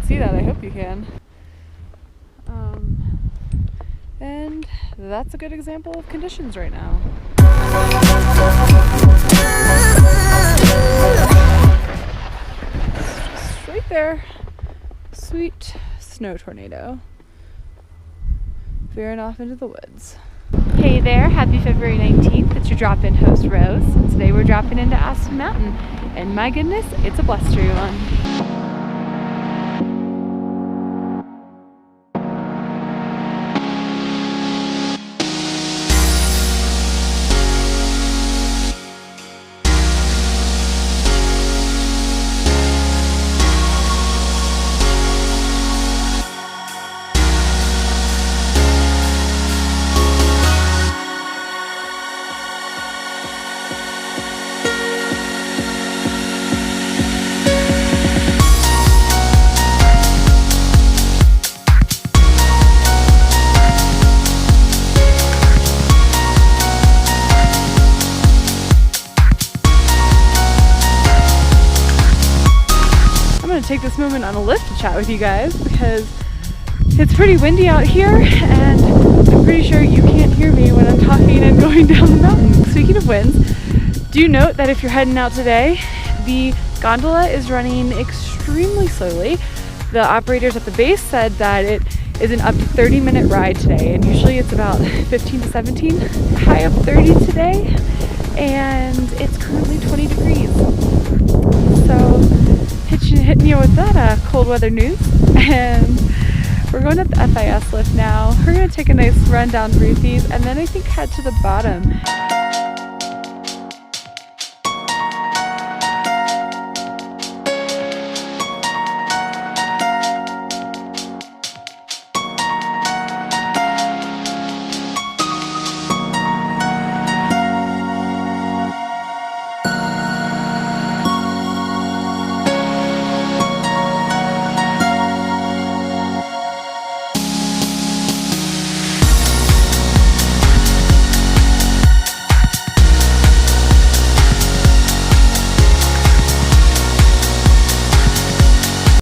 see that. I hope you can. And that's a good example of conditions right now. Just right there. Sweet snow tornado. Veering off into the woods. Hey there, happy February 19th. It's your drop-in host, Rose. And today we're dropping into Aspen Mountain. And my goodness, it's a blustery one. Take this moment on a lift to chat with you guys because it's pretty windy out here and I'm pretty sure you can't hear me when I'm talking and going down the mountain. Speaking of winds, do note that if you're heading out today, the gondola is running extremely slowly. The operators at the base said that it is an up to 30-minute ride today, and usually it's about 15 to 17, high of 30 today, and it's currently 20 degrees. So hitting you with that cold weather news, and we're going up the FIS lift now. We're going to take a nice run down Ruthie's and then I think head to the bottom.